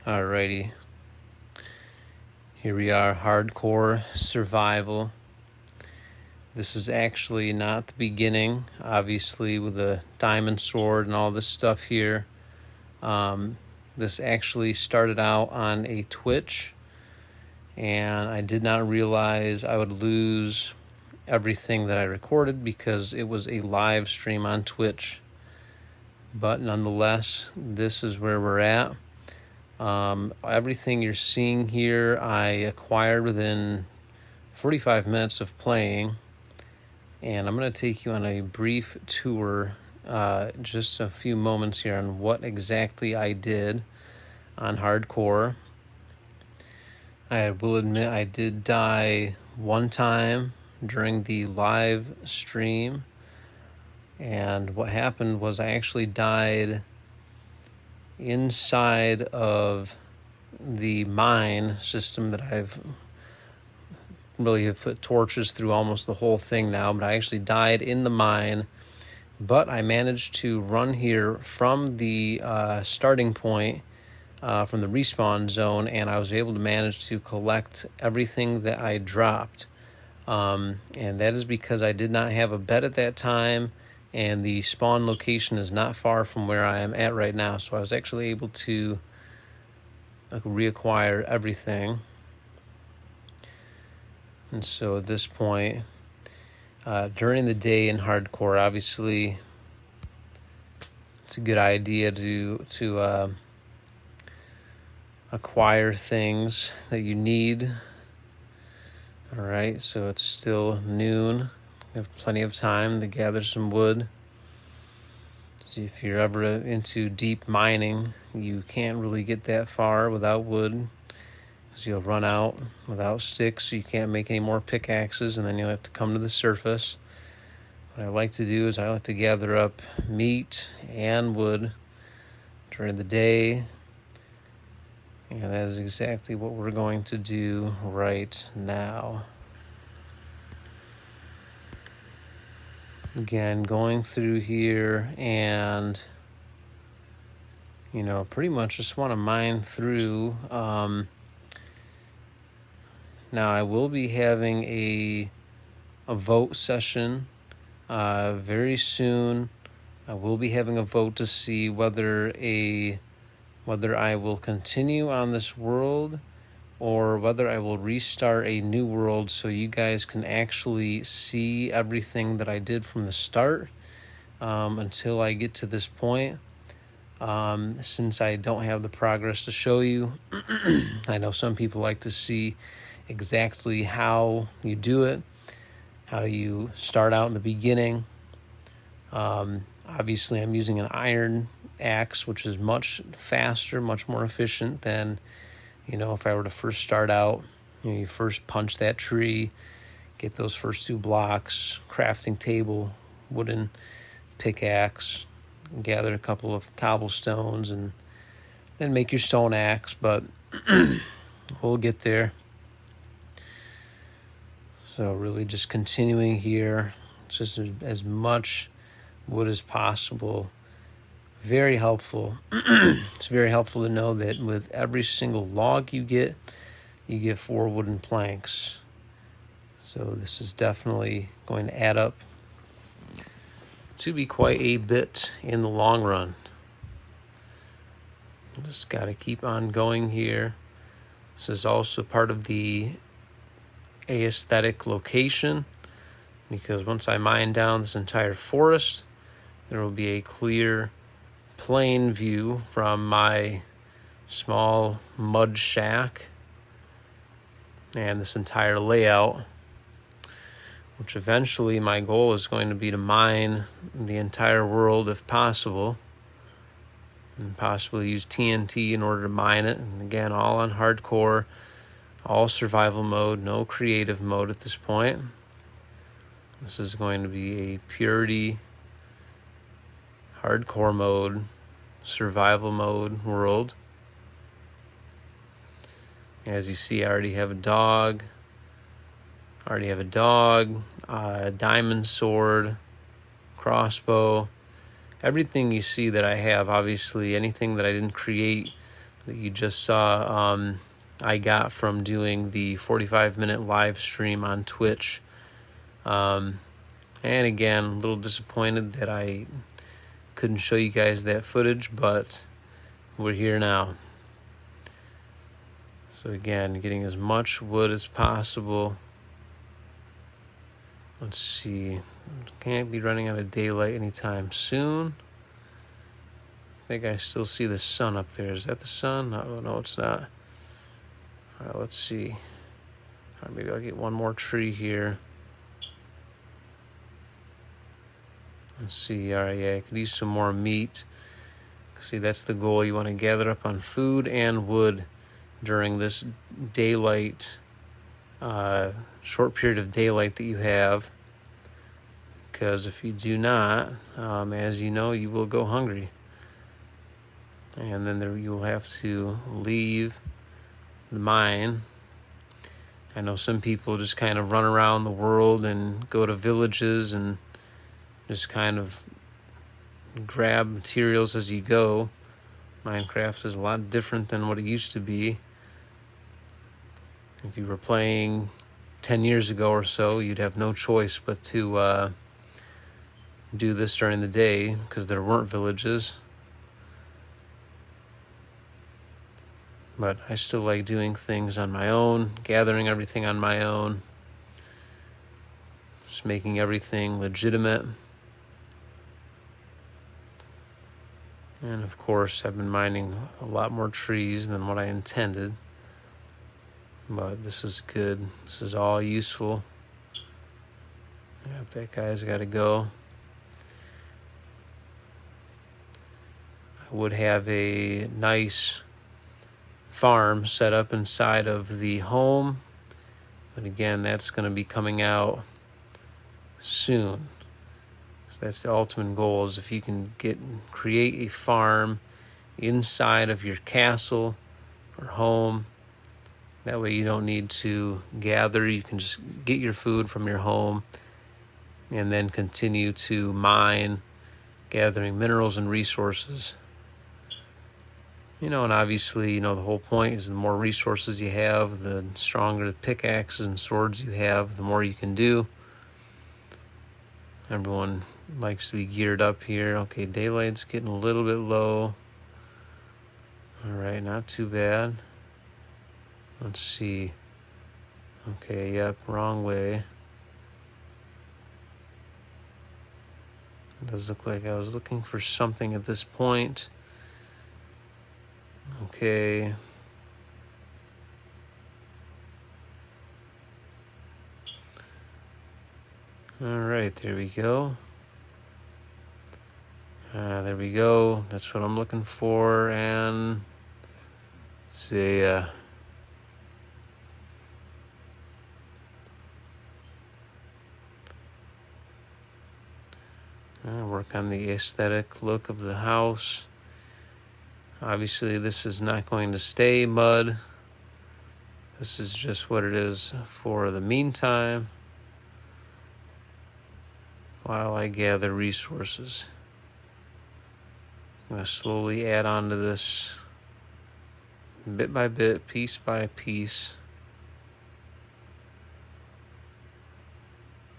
Alrighty, here we are, hardcore survival. This is actually not the beginning, obviously, with a diamond sword and all this stuff here. This actually started out on a Twitch, and I did not realize I would lose everything that I recorded because it was a live stream on Twitch. But nonetheless, this is where we're at. Everything you're seeing here I acquired within 45 minutes of playing, and I'm going to take you on a brief tour, just a few moments here, on what exactly I did on hardcore. I will admit I did die one time during the live stream, and what happened was I actually died inside of the mine system that I've really have put torches through almost the whole thing now, but I actually died in the mine. But I managed to run here from the starting point, from the respawn zone, and I was able to manage to collect everything that I dropped. And that is because I did not have a bed at that time, and the spawn location is not far from where I am at right now, so I was actually able to reacquire everything. And so at this point, during the day in hardcore, obviously it's a good idea to acquire things that you need. All right, so it's still noon. We have plenty of time to gather some wood. So if you're ever into deep mining, you can't really get that far without wood, because you'll run out without sticks, so you can't make any more pickaxes, and then you'll have to come to the surface. What I like to do is I like to gather up meat and wood during the day, and that is exactly what we're going to do right now. Again, going through here and, pretty much just want to mine through. Now, I will be having a vote session very soon. I will be having a vote to see whether I will continue on this world or whether I will restart a new world so you guys can actually see everything that I did from the start until I get to this point. Since I don't have the progress to show you, I know some people like to see exactly how you do it, how you start out in the beginning. Obviously, I'm using an iron axe, which is much faster, much more efficient than, if I were to first start out. You first punch that tree, get those first 2 blocks, crafting table, wooden pickaxe, gather a couple of cobblestones, and then make your stone axe, but we'll get there. So really just continuing here, just as much wood as possible. Very helpful. It's very helpful to know that with every single log you get 4 wooden planks. So this is definitely going to add up to be quite a bit in the long run. Just got to keep on going here. This is also part of the aesthetic location, because once I mine down this entire forest, there will be a clear plain view from my small mud shack and this entire layout, which eventually my goal is going to be to mine the entire world if possible, and possibly use TNT in order to mine it. And again, all on hardcore, all survival mode, no creative mode at this point. This is going to be a purity hardcore mode, survival mode world. As you see, I already have a dog, a diamond sword, crossbow. Everything you see that I have, obviously anything that I didn't create that you just saw, I got from doing the 45-minute live stream on Twitch. And again, a little disappointed that I couldn't show you guys that footage, but we're here now. So again, getting as much wood as possible. Let's see. Can't be running out of daylight anytime soon. I think I still see the sun up there. Is that the sun? No, it's not. All right, let's see. All right, maybe I'll get one more tree here. Let's see. All right, yeah, I could use some more meat. See, that's the goal. You want to gather up on food and wood during this daylight, short period of daylight that you have. Because if you do not, as you know, you will go hungry. And then you'll have to leave the mine. I know some people just kind of run around the world and go to villages and just kind of grab materials as you go. Minecraft is a lot different than what it used to be. If you were playing 10 years ago or so, you'd have no choice but to do this during the day because there weren't villages. But I still like doing things on my own, gathering everything on my own, just making everything legitimate. And of course, I've been mining a lot more trees than what I intended. But this is good. This is all useful. Yep, that guy's got to go. I would have a nice farm set up inside of the home. But again, that's going to be coming out soon. So that's the ultimate goal, is if you can create a farm inside of your castle or home. That way you don't need to gather. You can just get your food from your home and then continue to mine, gathering minerals and resources. And obviously, the whole point is the more resources you have, the stronger the pickaxes and swords you have, the more you can do. Everyone likes to be geared up here. Okay, daylight's getting a little bit low. All right, not too bad. Let's see. Okay, yep, wrong way. It does look like I was looking for something at this point. Okay. All right, there we go. There we go. That's what I'm looking for. And see, work on the aesthetic look of the house. Obviously, this is not going to stay mud. This is just what it is for the meantime, while I gather resources. I'm going to slowly add on to this bit by bit, piece by piece.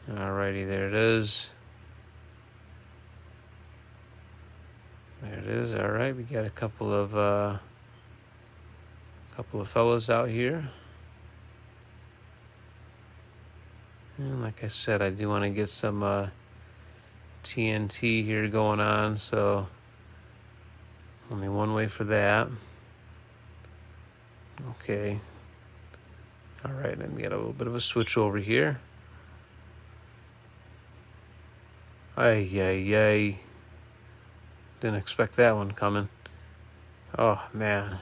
Alrighty, there it is. There it is. All right, we got a couple of fellas out here. And like I said, I do want to get some TNT here going on, so only one way for that. Okay. All right, then we got a little bit of a switch over here. Ay. Didn't expect that one coming. Oh, man.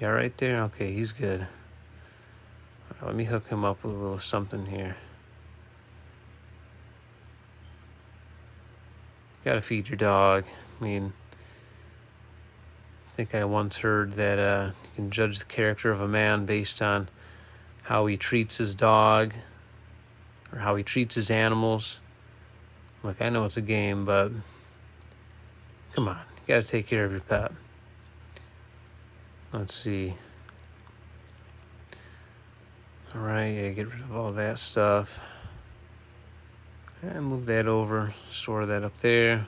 You all right there? Okay, he's good. All right, let me hook him up with a little something here. Gotta feed your dog. I think I once heard that you can judge the character of a man based on how he treats his dog or how he treats his animals. Look, I know it's a game, but come on, you gotta take care of your pet. Let's see. All right, yeah, get rid of all that stuff. And move that over, store that up there.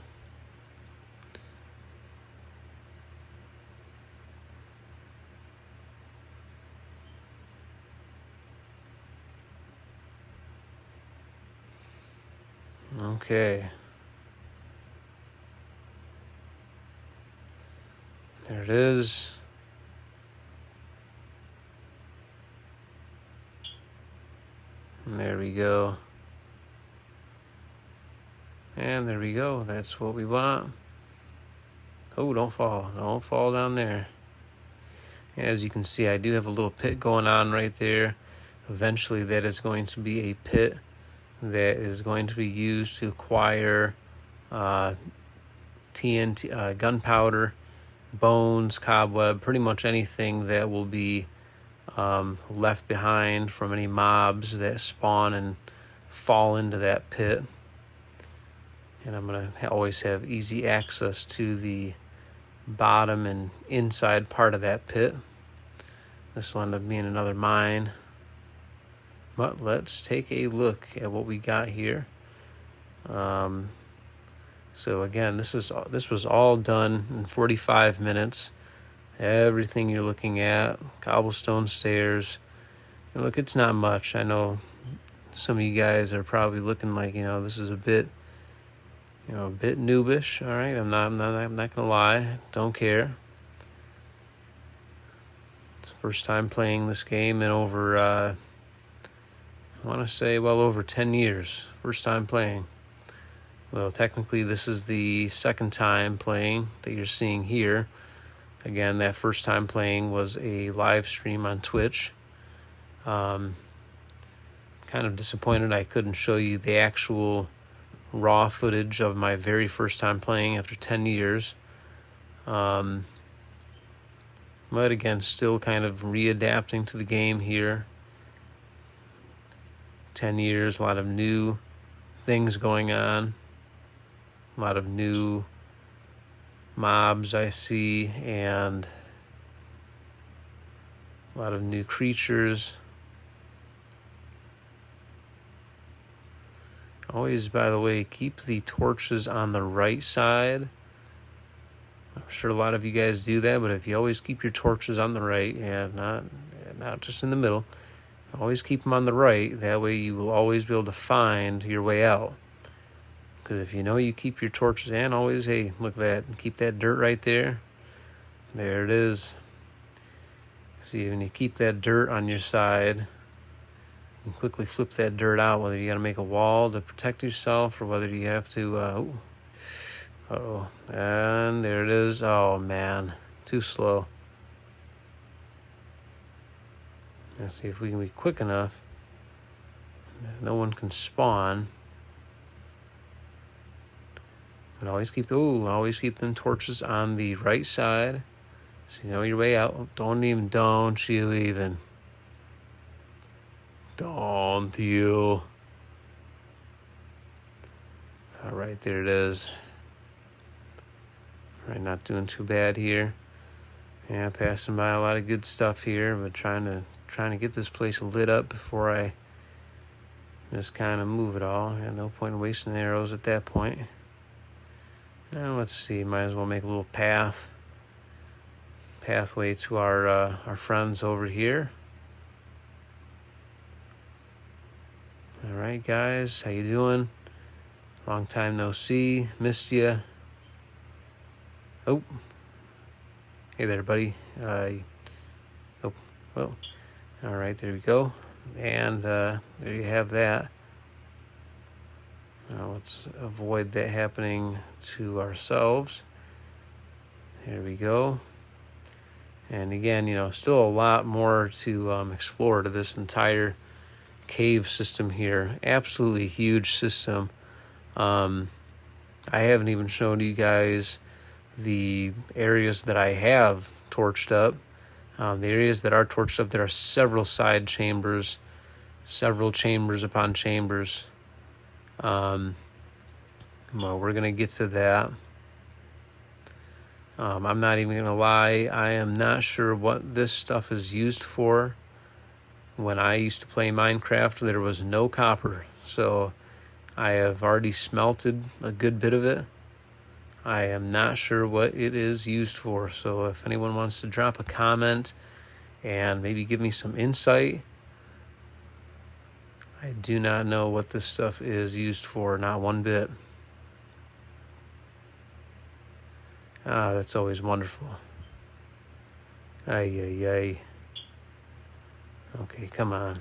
Okay. There it is. And there we go. And there we go. That's what we want. Oh, don't fall. Don't fall down there. As you can see, I do have a little pit going on right there. Eventually, that is going to be a pit that is going to be used to acquire TNT, gunpowder, bones, cobweb, pretty much anything that will be left behind from any mobs that spawn and fall into that pit. And I'm going to always have easy access to the bottom and inside part of that pit. This will end up being another mine. But let's take a look at what we got here. So again, this was all done in 45 minutes. Everything you're looking at, cobblestone stairs. And look, it's not much. I know some of you guys are probably looking like, this is a bit noobish. All right, I'm not gonna lie. Don't care. It's the first time playing this game in over, I want to say, well over 10 years. First time playing. Well, technically, this is the second time playing that you're seeing here. Again, that first time playing was a live stream on Twitch. Kind of disappointed I couldn't show you the actual raw footage of my very first time playing after 10 years. But again, still kind of readapting to the game here. 10 years, a lot of new things going on. A lot of new mobs I see, and a lot of new creatures. Always, by the way, keep the torches on the right side. I'm sure a lot of you guys do that, but if you always keep your torches on the right, and not just in the middle, always keep them on the right. That way you will always be able to find your way out. Because if you keep your torches, and always, hey, look at that, keep that dirt right there. There it is. See, when you keep that dirt on your side, you can quickly flip that dirt out, whether you got to make a wall to protect yourself or whether you have to, and there it is. Oh, man, too slow. Let's see if we can be quick enough. No one can spawn. But always keep them torches on the right side, so you know your way out. Don't you even. Don't you. All right, there it is. All right, not doing too bad here. Yeah, passing by a lot of good stuff here, but trying to get this place lit up before I just kind of move it all. And no point in wasting arrows at that point. Now let's see, might as well make a little pathway to our friends over here. All right, guys, how you doing? Long time no see, missed you. Oh, hey there, buddy. Well, all right, there we go. And there you have that. Now let's avoid that happening to ourselves. There we go. And again, still a lot more to explore to this entire cave system here. Absolutely huge system. I haven't even shown you guys the areas that I have torched up. The areas that are torched up, there are several side chambers, several chambers upon chambers. Well, we're going to get to that. I'm not even going to lie, I am not sure what this stuff is used for. When I used to play Minecraft, there was no copper, so I have already smelted a good bit of it. I am not sure what it is used for, so if anyone wants to drop a comment and maybe give me some insight, I do not know what this stuff is used for, not one bit. Ah, that's always wonderful. Ay, ay, ay. Okay, come on.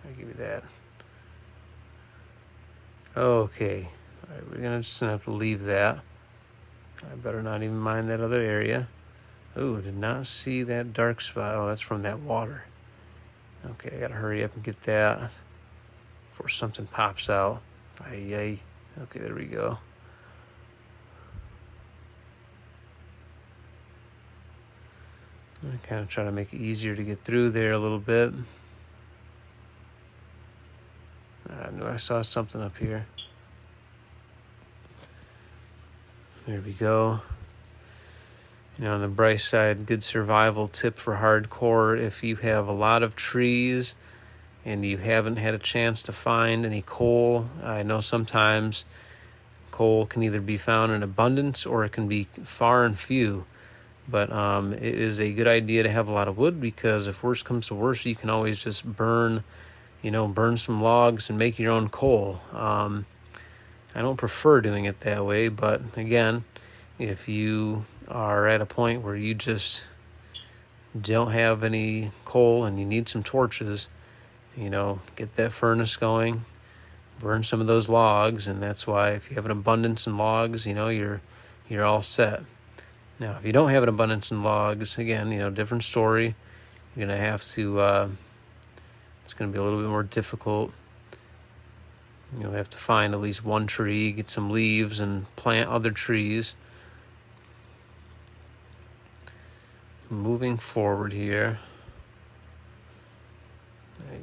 I'll give you that. Okay. All right, we're just gonna have to leave that. I better not even mind that other area. Oh, did not see that dark spot. Oh, that's from that water. Okay, I gotta hurry up and get that before something pops out. Ay, ay. Okay, there we go. I kind of try to make it easier to get through there a little bit. I knew I saw something up here. There we go. On the bright side, good survival tip for hardcore. If you have a lot of trees and you haven't had a chance to find any coal, I know sometimes coal can either be found in abundance or it can be far and few. But it is a good idea to have a lot of wood, because if worse comes to worse, you can always just burn some logs and make your own coal. I don't prefer doing it that way, but again, if you are at a point where you just don't have any coal and you need some torches, get that furnace going, burn some of those logs, and that's why if you have an abundance in logs, you're all set. Now, if you don't have an abundance in logs, again, different story. You're going to have to, it's going to be a little bit more difficult. You'll have to find at least one tree, get some leaves, and plant other trees. Moving forward here.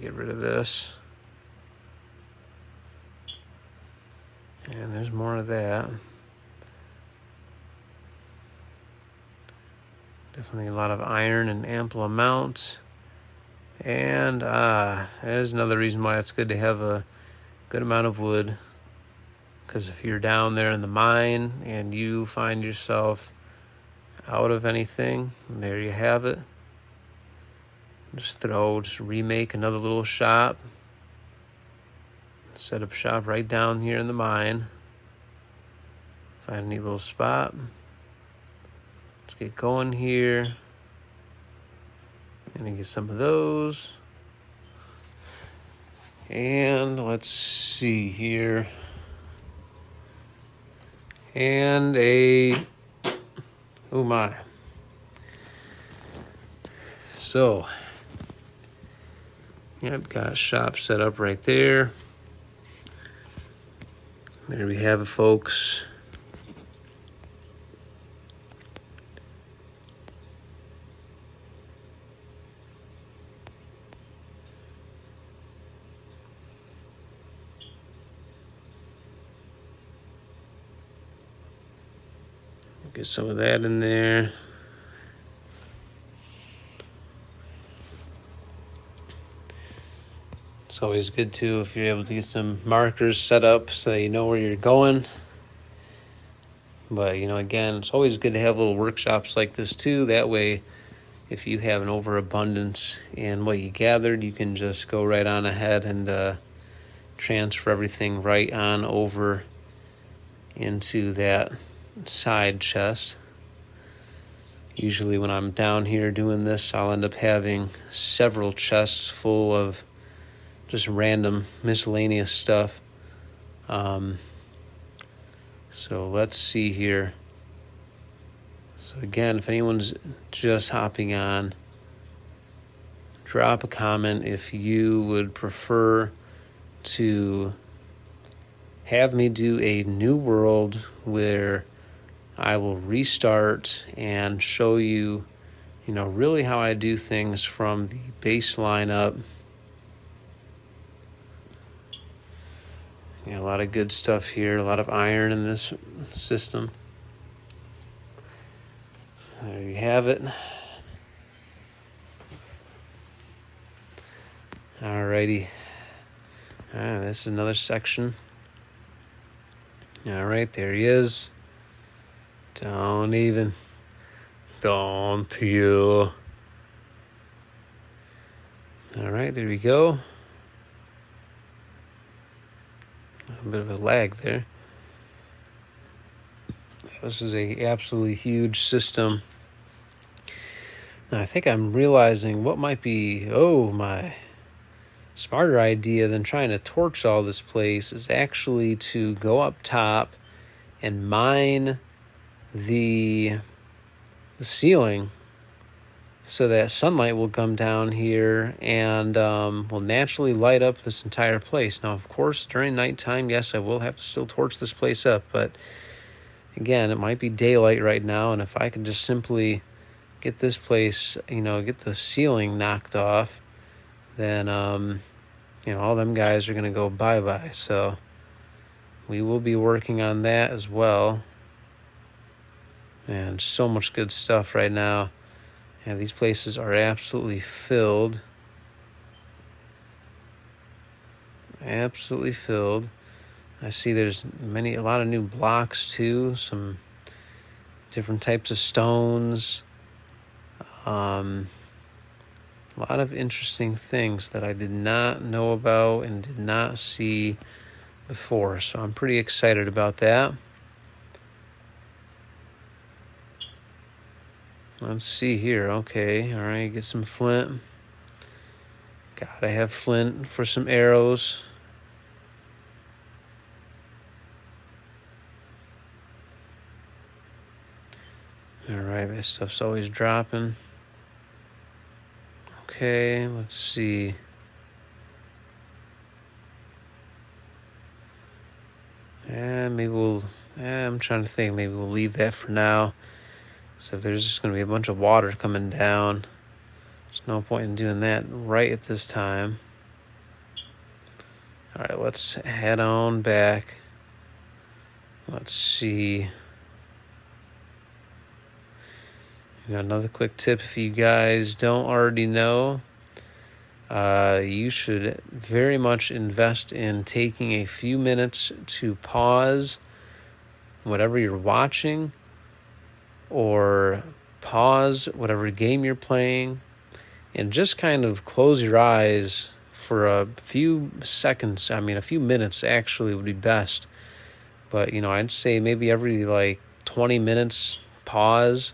Get rid of this. And there's more of that. Definitely a lot of iron in ample amounts. And there's another reason why it's good to have a good amount of wood. Because if you're down there in the mine and you find yourself out of anything, there you have it. Just remake another little shop. Set up shop right down here in the mine. Find a neat little spot. Let's get going here. And get some of those. And let's see here. And oh my. So, yep, got a shop set up right there. There we have it, folks. Get some of that in there. It's always good too if you're able to get some markers set up so you know where you're going. But again, it's always good to have little workshops like this too. That way, if you have an overabundance in what you gathered, you can just go right on ahead and transfer everything right on over into that side chest. Usually when I'm down here doing this, I'll end up having several chests full of just random miscellaneous stuff. So let's see here. So again, if anyone's just hopping on, drop a comment if you would prefer to have me do a new world where I will restart and show you, really how I do things from the baseline up. A lot of good stuff here, a lot of iron in this system. There you have it. Alrighty. This is another section. Alright, there he is. Don't you. Alright, there we go. A bit of a lag there. This is a absolutely huge system. Now I think I'm realizing what might be, my smarter idea than trying to torch all this place is actually to go up top and mine the ceiling so that sunlight will come down here and will naturally light up this entire place. Now, of course, during nighttime, yes, I will have to still torch this place up, but again, it might be daylight right now, and if I can just simply get this place, get the ceiling knocked off, then, all them guys are going to go bye-bye. So we will be working on that as well. And so much good stuff right now. And these places are absolutely filled. Absolutely filled. I see there's a lot of new blocks too. Some different types of stones. A lot of interesting things that I did not know about and did not see before. So I'm pretty excited about that. Let's see here. Okay, all right, get some flint. Gotta have flint for some arrows. All right, this stuff's always dropping. Okay, let's see. And I'm trying to think, maybe we'll leave that for now. So if there's just going to be a bunch of water coming down, there's no point in doing that right at this time. All right, let's head on back. Let's see. Another quick tip, if you guys don't already know, you should very much invest in taking a few minutes to pause whatever you're watching or pause whatever game you're playing and just kind of close your eyes for a few seconds. A few minutes actually would be best. But, I'd say maybe every 20 minutes pause.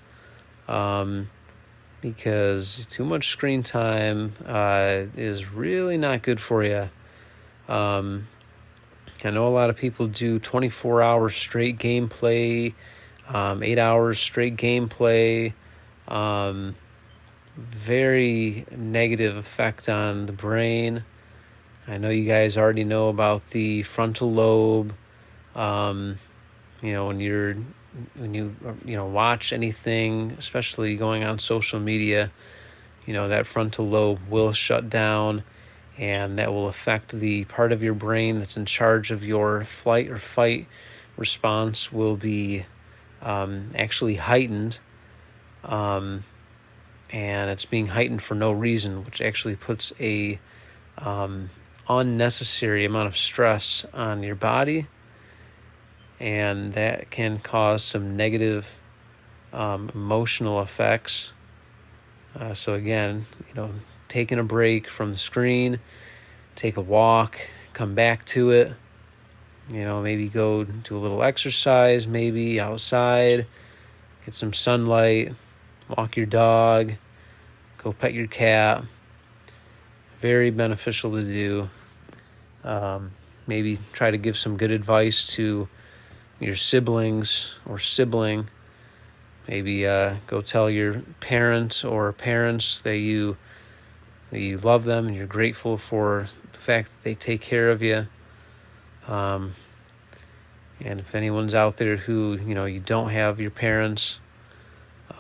Because too much screen time is really not good for you. I know a lot of people do 24 hours straight gameplay, 8 hours straight gameplay. Very negative effect on the brain. I know you guys already know about the frontal lobe. When you watch anything, especially going on social media, that frontal lobe will shut down, and that will affect the part of your brain that's in charge of your flight or fight response will be actually heightened, and it's being heightened for no reason, which actually puts a unnecessary amount of stress on your body. And that can cause some negative emotional effects. So again, taking a break from the screen, take a walk, come back to it. Maybe go do a little exercise, maybe outside, get some sunlight, walk your dog, go pet your cat. Very beneficial to do. Maybe try to give some good advice to your siblings or sibling. Maybe go tell your parents or parents that you love them and you're grateful for the fact that they take care of you. And if anyone's out there who you don't have your parents,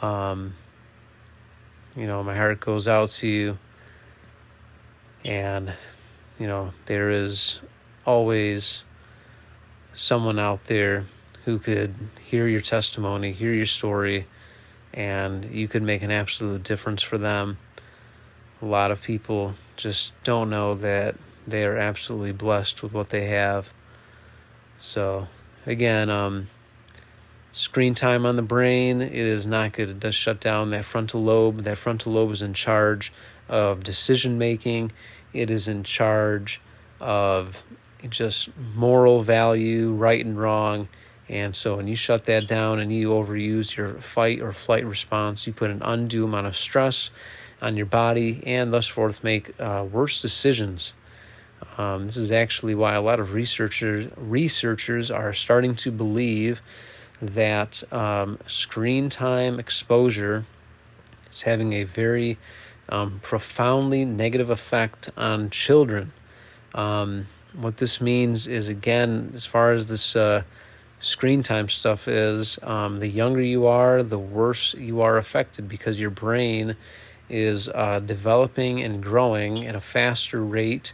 my heart goes out to you. And there is always someone out there who could hear your testimony, hear your story, and you could make an absolute difference for them. A lot of people just don't know that they are absolutely blessed with what they have. So again, screen time on the brain, it is not good. It does shut down that frontal lobe. That frontal lobe is in charge of decision making. It is in charge of just moral value, right and wrong. And so when you shut that down and you overuse your fight or flight response, you put an undue amount of stress on your body and thus forth make worse decisions. This is actually why a lot of researchers are starting to believe that screen time exposure is having a very profoundly negative effect on children. What this means is, again, as far as this screen time stuff is, the younger you are, the worse you are affected, because your brain is developing and growing at a faster rate,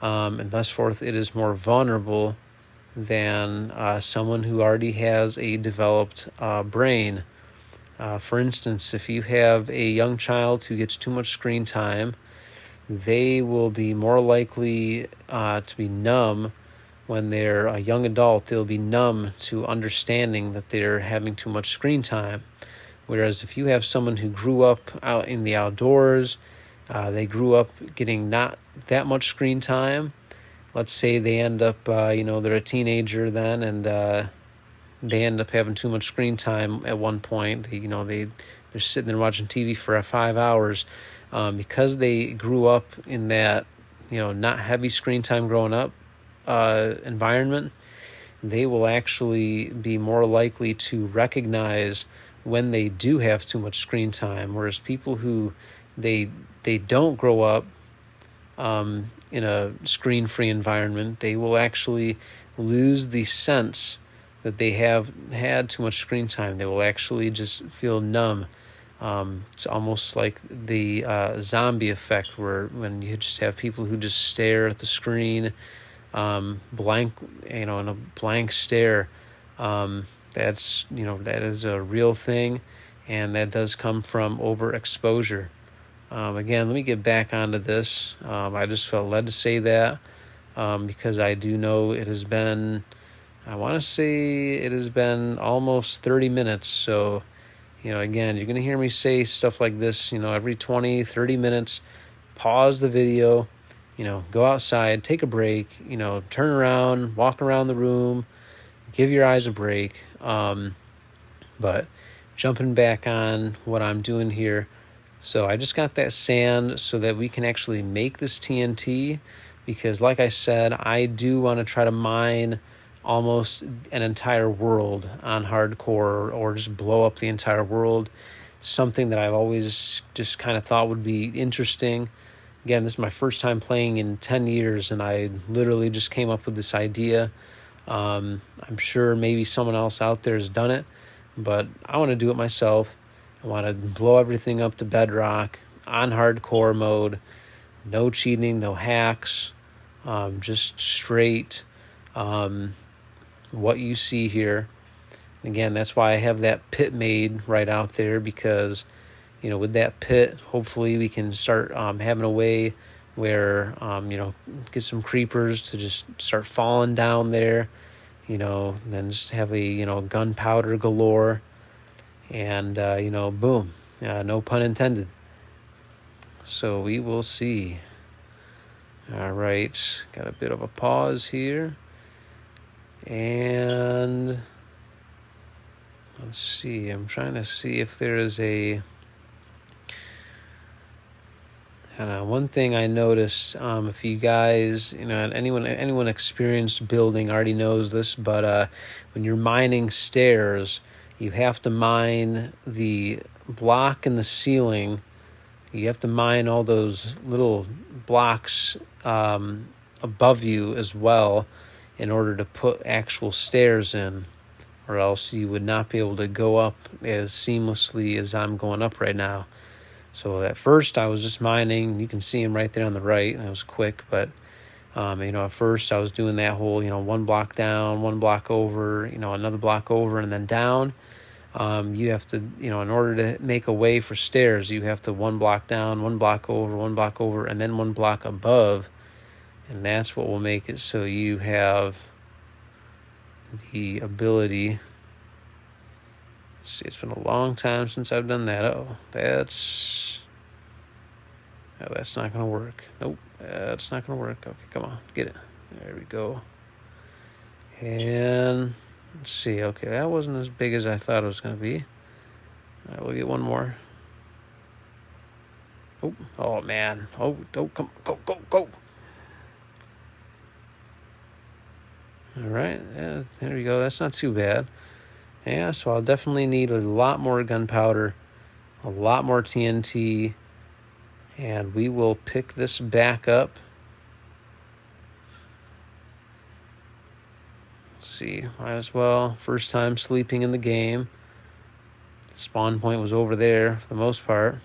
and thus forth it is more vulnerable than someone who already has a developed brain. For instance, if you have a young child who gets too much screen time, they will be more likely to be numb. When they're a young adult, they'll be numb to understanding that they're having too much screen time. Whereas if you have someone who grew up out in the outdoors, they grew up getting not that much screen time. Let's say they end up, they're a teenager then, and they end up having too much screen time at one point. They're sitting there watching TV for 5 hours. Because they grew up in that, not heavy screen time growing up environment, they will actually be more likely to recognize when they do have too much screen time. Whereas people who they don't grow up in a screen-free environment, they will actually lose the sense that they have had too much screen time. They will actually just feel numb. It's almost like the zombie effect, where when you just have people who just stare at the screen, blank, in a blank stare. That is a real thing, and that does come from overexposure. Again, let me get back onto this. I just felt led to say that because I do know it has been, I want to say it has been almost 30 minutes. So, again, you're going to hear me say stuff like this, every 20, 30 minutes. Pause the video, go outside, take a break, turn around, walk around the room, give your eyes a break. But jumping back on what I'm doing here. So I just got that sand so that we can actually make this TNT, because like I said, I do want to try to mine almost an entire world on hardcore, or just blow up the entire world. Something that I've always just kind of thought would be interesting. Again, this is my first time playing in 10 years, and I literally just came up with this idea. I'm sure maybe someone else out there has done it, but I want to do it myself. I want to blow everything up to bedrock on hardcore mode. No cheating, no hacks, just straight what you see here. Again, that's why I have that pit made right out there, because with that pit, hopefully we can start having a way where get some creepers to just start falling down there, then just have a gunpowder galore, and boom, no pun intended. So we will see. All right, got a bit of a pause here, and let's see, I'm trying to see if there is one thing I noticed, if you guys, anyone experienced building already knows this, but when you're mining stairs, you have to mine the block in the ceiling. You have to mine all those little blocks above you as well in order to put actual stairs in, or else you would not be able to go up as seamlessly as I'm going up right now. So at first I was just mining. You can see him right there on the right. That was quick, but at first I was doing that whole, one block down, one block over, another block over, and then down. You have to, in order to make a way for stairs, you have to 1 block down, 1 block over, 1 block over, and then 1 block above. And that's what will make it so you have the ability. See, it's been a long time since I've done that. That's not going to work. Nope, that's not going to work. Okay, come on, get it. There we go. And let's see. Okay, that wasn't as big as I thought it was going to be. All right, we'll get one more. Oh man. Come, go. All right, yeah, there we go. That's not too bad. Yeah, so I'll definitely need a lot more gunpowder, a lot more TNT, and we will pick this back up. Let's see, might as well. First time sleeping in the game. Spawn point was over there for the most part.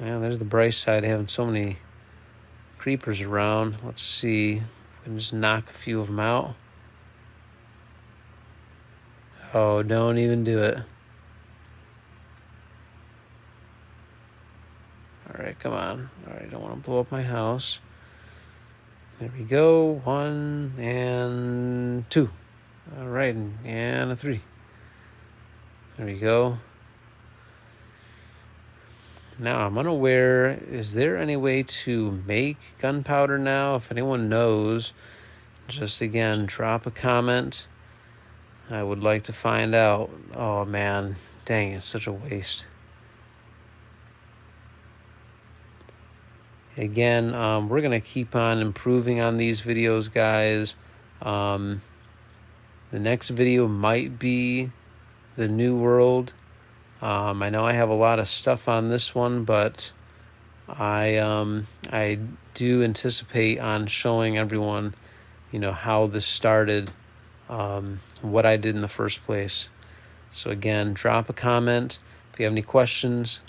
Yeah, there's the Bryce side having so many creepers around. Let's see. We can just knock a few of them out. Oh, don't even do it. All right, come on. All right, I don't want to blow up my house. There we go. 1 and 2. All right, and a 3. There we go. Now, I'm unaware. Is there any way to make gunpowder now? If anyone knows, just again, drop a comment. I would like to find out. Oh, man. Dang, it's such a waste. Again, we're going to keep on improving on these videos, guys. The next video might be the New World. I know I have a lot of stuff on this one, but I do anticipate on showing everyone, how this started, what I did in the first place. So again, drop a comment. If you have any questions,